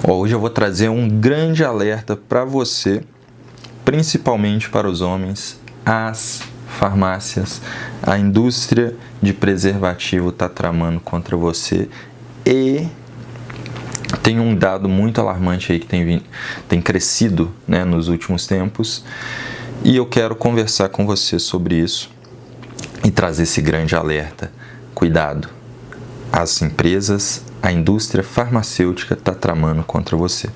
Hoje eu vou trazer um grande alerta para você, principalmente para os homens. As farmácias, a indústria de preservativo está tramando contra você e tem um dado muito alarmante aí que tem crescido, né, nos últimos tempos, e eu quero conversar com você sobre isso e trazer esse grande alerta. Cuidado, as empresas, a indústria farmacêutica está tramando contra você.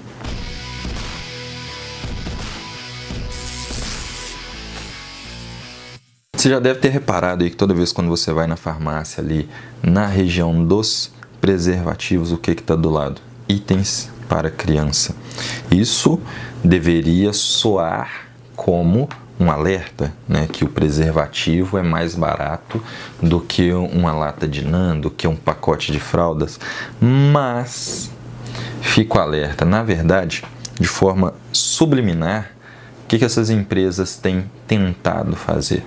Você já deve ter reparado aí que toda vez quando você vai na farmácia ali, na região dos preservativos, o que está do lado? Itens para criança. Isso deveria soar como um alerta, né, que o preservativo é mais barato do que uma lata de NAN, do que um pacote de fraldas, mas fico alerta, na verdade, de forma subliminar, o que essas empresas têm tentado fazer?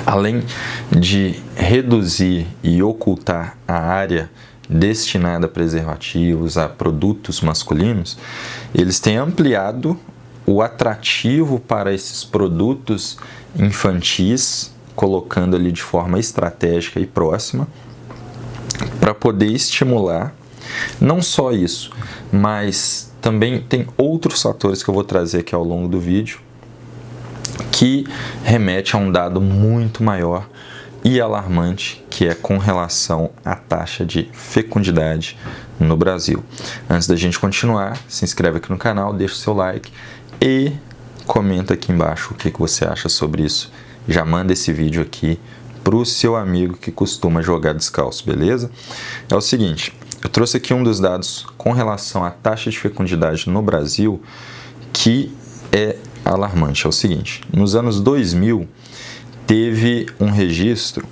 Além de reduzir e ocultar a área destinada a preservativos, a produtos masculinos, eles têm ampliado o atrativo para esses produtos infantis, colocando ali de forma estratégica e próxima, para poder estimular. Não só isso, mas também tem outros fatores que eu vou trazer aqui ao longo do vídeo, que remete a um dado muito maior e alarmante, que é com relação à taxa de fecundidade no Brasil. Antes da gente continuar, se inscreve aqui no canal, deixa o seu like e comenta aqui embaixo o que você acha sobre isso. Já manda esse vídeo aqui para o seu amigo que costuma jogar descalço, beleza? É o seguinte, eu trouxe aqui um dos dados com relação à taxa de fecundidade no Brasil, que é alarmante. É o seguinte, nos anos 2000 teve um registro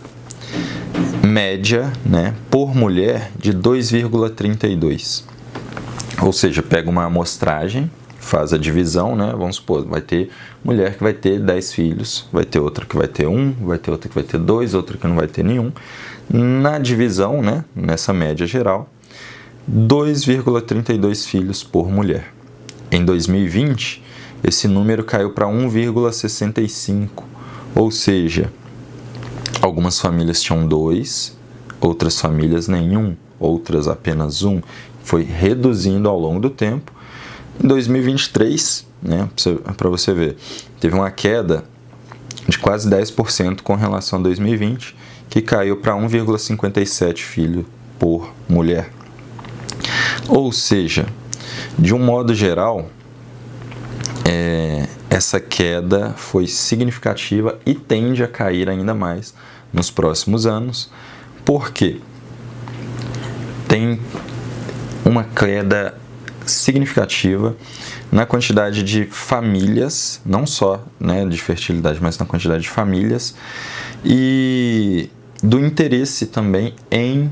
média, né, por mulher de 2,32. Ou seja, pega uma amostragem, faz a divisão, né, vamos supor, vai ter mulher que vai ter 10 filhos, vai ter outra que vai ter 1, vai ter outra que vai ter 2, outra que não vai ter nenhum. Na divisão, né, nessa média geral, 2,32 filhos por mulher. Em 2020, esse número caiu para 1,65, ou seja, algumas famílias tinham 2, outras famílias nenhum, outras apenas 1. Foi reduzindo ao longo do tempo. Em 2023, né, para você ver, teve uma queda de quase 10% com relação a 2020, que caiu para 1,57 filho por mulher. Ou seja, de um modo geral, essa queda foi significativa e tende a cair ainda mais nos próximos anos, porque tem uma queda significativa na quantidade de famílias, não só, né, de fertilidade, mas na quantidade de famílias e do interesse também em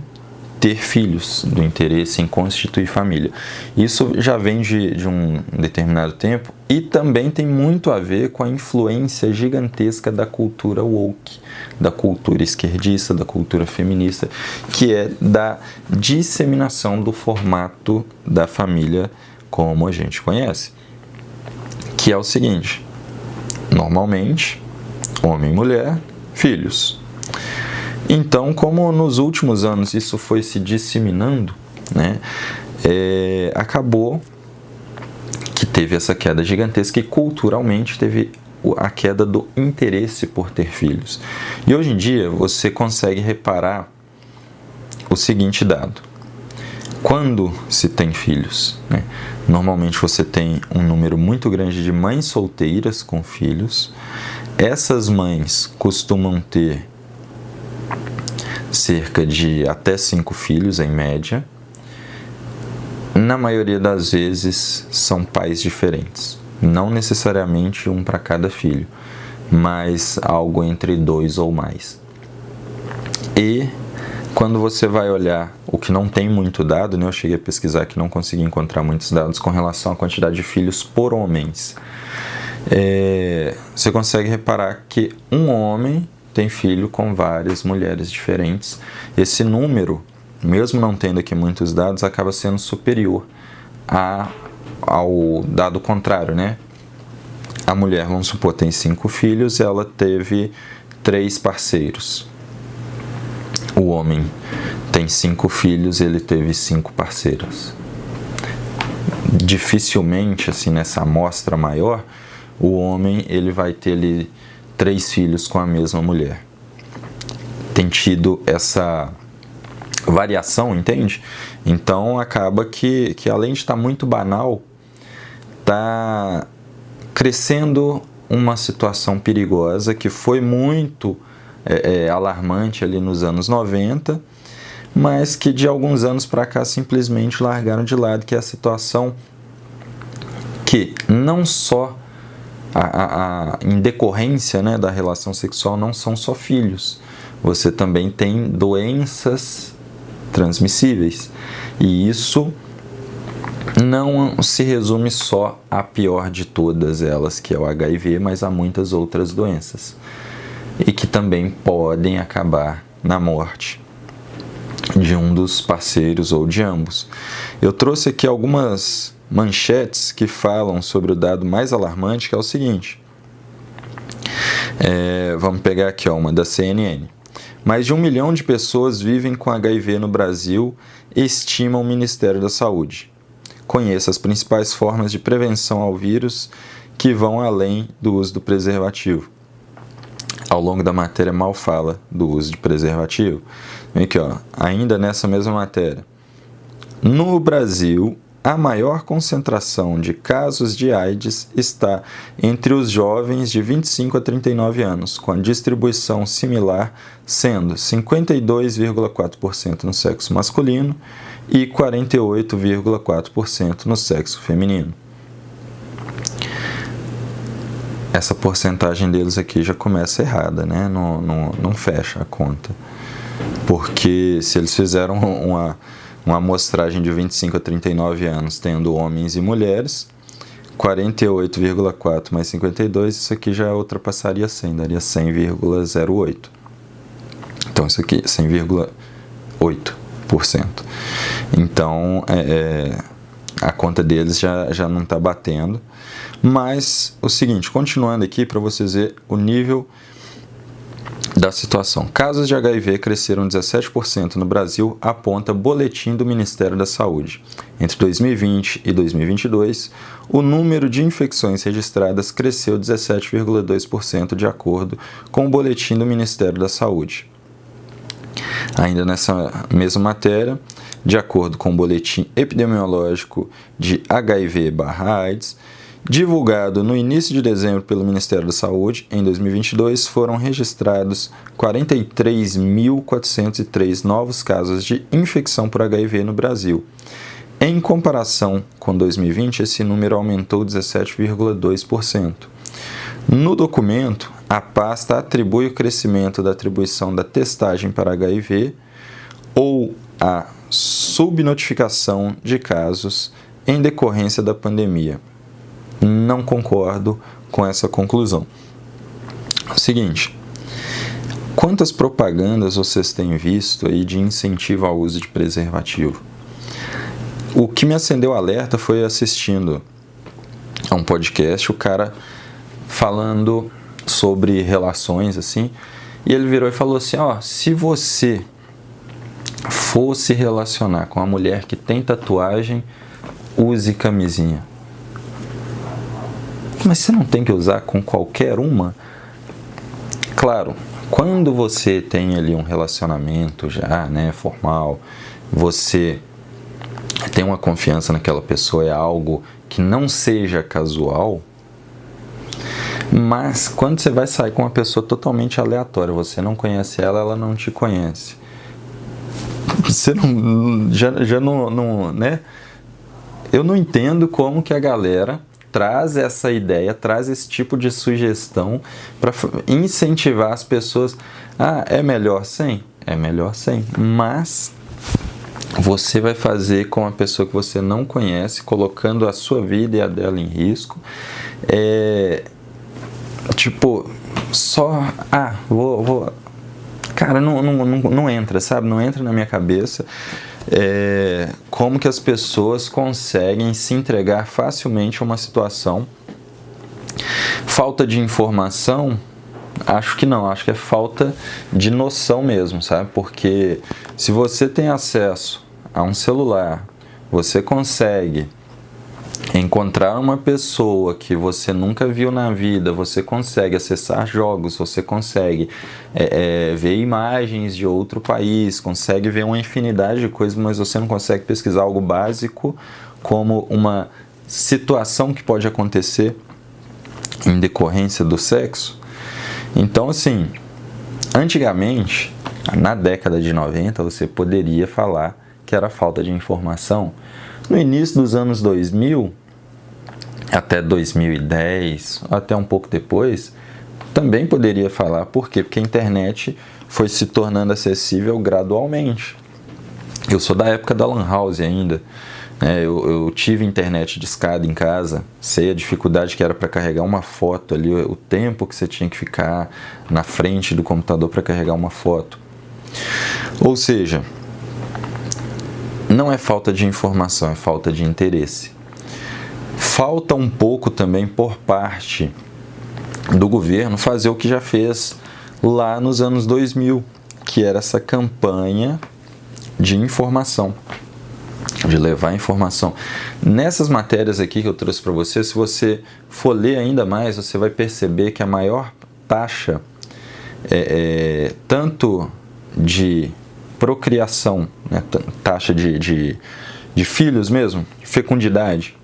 ter filhos, do interesse em constituir família. Isso já vem de um determinado tempo e também tem muito a ver com a influência gigantesca da cultura woke, da cultura esquerdista, da cultura feminista, que é da disseminação do formato da família como a gente conhece, que é o seguinte: normalmente, homem e mulher, filhos. Então, como nos últimos anos isso foi se disseminando, né, acabou que teve essa queda gigantesca e culturalmente teve a queda do interesse por ter filhos. E hoje em dia você consegue reparar o seguinte dado: quando se tem filhos, né, normalmente você tem um número muito grande de mães solteiras com filhos. Essas mães costumam ter cerca de até 5 filhos em média. Na maioria das vezes são pais diferentes, não necessariamente um para cada filho, mas algo entre 2 ou mais. E quando você vai olhar o que não tem muito dado, né, eu cheguei a pesquisar que não consegui encontrar muitos dados com relação à quantidade de filhos por homens. Você consegue reparar que um homem tem filho com várias mulheres diferentes. Esse número, mesmo não tendo aqui muitos dados, acaba sendo superior ao dado contrário, né? A mulher, vamos supor, tem 5 filhos, ela teve 3 parceiros. O homem tem 5 filhos, ele teve 5 parceiras. Dificilmente, assim, nessa amostra maior, o homem ele vai ter ali 3 filhos com a mesma mulher. Tem tido essa variação, entende? Então acaba que além de estar muito banal, está crescendo uma situação perigosa que foi muito alarmante ali nos anos 90, mas que de alguns anos para cá simplesmente largaram de lado, que é a situação que não só em decorrência, né, da relação sexual não são só filhos, você também tem doenças transmissíveis, e isso não se resume só à pior de todas elas, que é o HIV, mas há muitas outras doenças, e que também podem acabar na morte de um dos parceiros ou de ambos. Eu trouxe aqui algumas manchetes que falam sobre o dado mais alarmante, que é o seguinte. Vamos pegar aqui uma da CNN. Mais de 1 milhão de pessoas vivem com HIV no Brasil, estima o Ministério da Saúde. Conheça as principais formas de prevenção ao vírus que vão além do uso do preservativo. Ao longo da matéria mal fala do uso de preservativo. Aqui, ainda nessa mesma matéria. No Brasil, a maior concentração de casos de AIDS está entre os jovens de 25 a 39 anos, com a distribuição similar, sendo 52,4% no sexo masculino e 48,4% no sexo feminino. Essa porcentagem deles aqui já começa errada, né? Não fecha a conta. Porque se eles fizeram uma amostragem de 25 a 39 anos, tendo homens e mulheres, 48,4 mais 52, isso aqui já ultrapassaria 100, daria 100,08. Então, isso aqui, 100,8%. Então, a conta deles já não está batendo. Mas, o seguinte, continuando aqui para vocês verem o nível da situação. Casos de HIV cresceram 17% no Brasil, aponta boletim do Ministério da Saúde. Entre 2020 e 2022, o número de infecções registradas cresceu 17,2% de acordo com o boletim do Ministério da Saúde. Ainda nessa mesma matéria, de acordo com o boletim epidemiológico de HIV/AIDS, divulgado no início de dezembro pelo Ministério da Saúde, em 2022 foram registrados 43.403 novos casos de infecção por HIV no Brasil. Em comparação com 2020, esse número aumentou 17,2%. No documento, a pasta atribui o crescimento da atribuição da testagem para HIV ou a subnotificação de casos em decorrência da pandemia. Não concordo com essa conclusão. Seguinte, quantas propagandas vocês têm visto aí de incentivo ao uso de preservativo? O que me acendeu alerta foi assistindo a um podcast, o cara falando sobre relações assim, e ele virou e falou assim, se você for se relacionar com uma mulher que tem tatuagem, use camisinha. Mas você não tem que usar com qualquer uma? Claro, quando você tem ali um relacionamento já, né, formal, você tem uma confiança naquela pessoa, é algo que não seja casual, mas quando você vai sair com uma pessoa totalmente aleatória, você não conhece ela, ela não te conhece. Você não, né? Eu não entendo como que a galera traz essa ideia, traz esse tipo de sugestão para incentivar as pessoas. É melhor sem? É melhor sem. Mas você vai fazer com a pessoa que você não conhece, colocando a sua vida e a dela em risco. Cara, não entra, sabe? Não entra na minha cabeça. como que as pessoas conseguem se entregar facilmente a uma situação. Falta de informação? Acho que não, acho que é falta de noção mesmo, sabe? Porque se você tem acesso a um celular, você consegue encontrar uma pessoa que você nunca viu na vida, você consegue acessar jogos, você consegue ver imagens de outro país, consegue ver uma infinidade de coisas, mas você não consegue pesquisar algo básico como uma situação que pode acontecer em decorrência do sexo. Então, assim, antigamente, na década de 90, você poderia falar que era falta de informação. No início dos anos 2000, até 2010, até um pouco depois, também poderia falar. Por quê? Porque a internet foi se tornando acessível gradualmente. Eu sou da época da Lan House ainda. Eu tive internet discada em casa, sei a dificuldade que era para carregar uma foto ali, o tempo que você tinha que ficar na frente do computador para carregar uma foto. Ou seja, não é falta de informação, é falta de interesse. Falta um pouco também por parte do governo fazer o que já fez lá nos anos 2000, que era essa campanha de informação, de levar informação. Nessas matérias aqui que eu trouxe para você, se você for ler ainda mais, você vai perceber que a maior taxa tanto de procriação, né, taxa de filhos mesmo, fecundidade,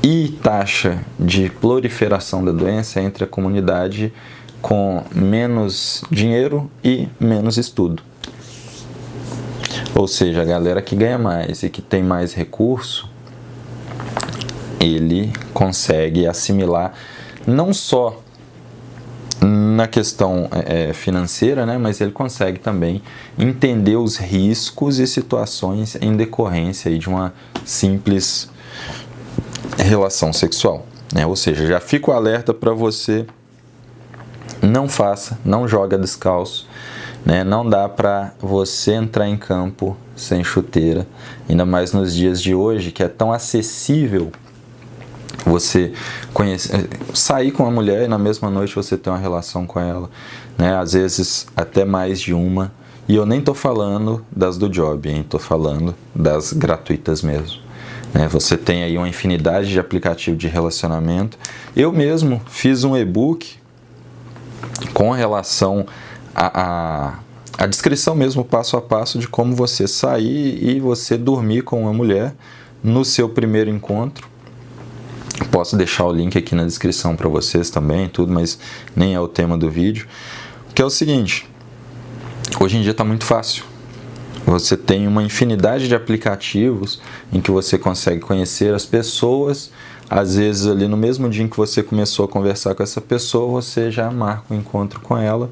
e taxa de proliferação da doença é entre a comunidade com menos dinheiro e menos estudo. Ou seja, a galera que ganha mais e que tem mais recurso, ele consegue assimilar não só na questão financeira, né, mas ele consegue também entender os riscos e situações em decorrência aí de uma simples relação sexual, né? Ou seja, já fico alerta para você, não faça, não joga descalço, né? Não dá para você entrar em campo sem chuteira, ainda mais nos dias de hoje, que é tão acessível você sair com uma mulher e na mesma noite você ter uma relação com ela, né? Às vezes até mais de uma, e eu nem tô falando das do job, hein? Tô falando das gratuitas mesmo, né? Você tem aí uma infinidade de aplicativos de relacionamento. Eu mesmo fiz um e-book com relação a descrição mesmo, passo a passo, de como você sair e você dormir com uma mulher no seu primeiro encontro. Posso deixar o link aqui na descrição para vocês também, tudo, mas nem é o tema do vídeo. Que é o seguinte, hoje em dia está muito fácil. Você tem uma infinidade de aplicativos em que você consegue conhecer as pessoas. Às vezes ali no mesmo dia em que você começou a conversar com essa pessoa, você já marca um encontro com ela.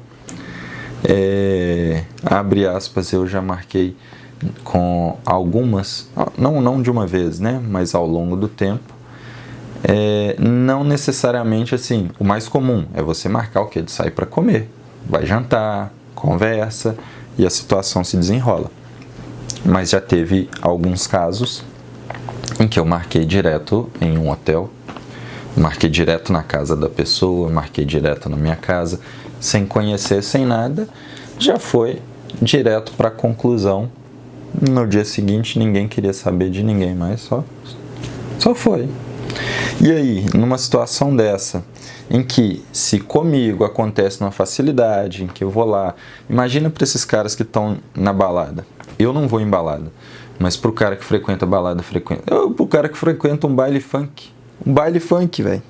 Abre aspas, eu já marquei com algumas, não de uma vez, né, mas ao longo do tempo. Não necessariamente assim, o mais comum é você marcar o quê? De sair para comer, vai jantar, conversa e a situação se desenrola. Mas já teve alguns casos em que eu marquei direto em um hotel, marquei direto na casa da pessoa, marquei direto na minha casa, sem conhecer, sem nada, já foi direto para a conclusão. No dia seguinte ninguém queria saber de ninguém mais, só foi. E aí, numa situação dessa, em que se comigo acontece numa facilidade, em que eu vou lá, imagina para esses caras que estão na balada. Eu não vou em balada, mas pro cara que frequenta balada, pro cara que frequenta um baile funk, velho.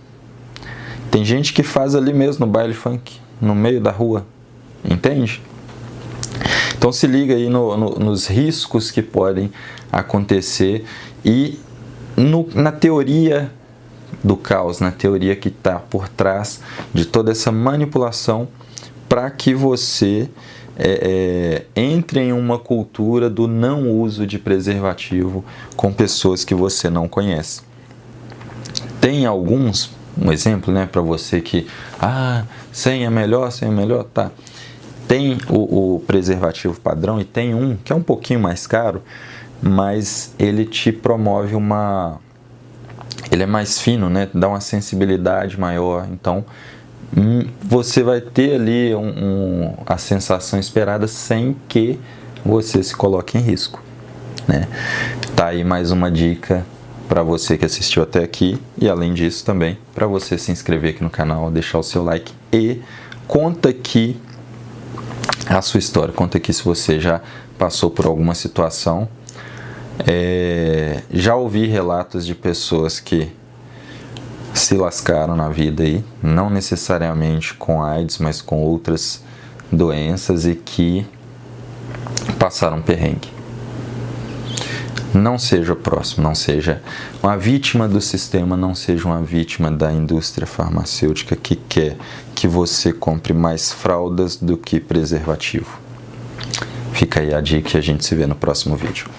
Tem gente que faz ali mesmo no baile funk, no meio da rua, entende? Então se liga aí nos riscos que podem acontecer e na teoria do caos, na teoria que está por trás de toda essa manipulação para que você entre em uma cultura do não uso de preservativo com pessoas que você não conhece. Tem alguns, um exemplo, né, para você que sem é melhor, tá. Tem o preservativo padrão e tem um que é um pouquinho mais caro, mas ele te promove ele é mais fino, né? Dá uma sensibilidade maior, então você vai ter ali a sensação esperada sem que você se coloque em risco, né? Tá aí mais uma dica para você que assistiu até aqui, e além disso também para você se inscrever aqui no canal, deixar o seu like e conta aqui a sua história, conta aqui se você já passou por alguma situação. Já ouvi relatos de pessoas que se lascaram na vida aí, não necessariamente com AIDS, mas com outras doenças, e que passaram perrengue. Não seja o próximo, não seja uma vítima do sistema, não seja uma vítima da indústria farmacêutica que quer que você compre mais fraldas do que preservativo. Fica aí a dica e a gente se vê no próximo vídeo.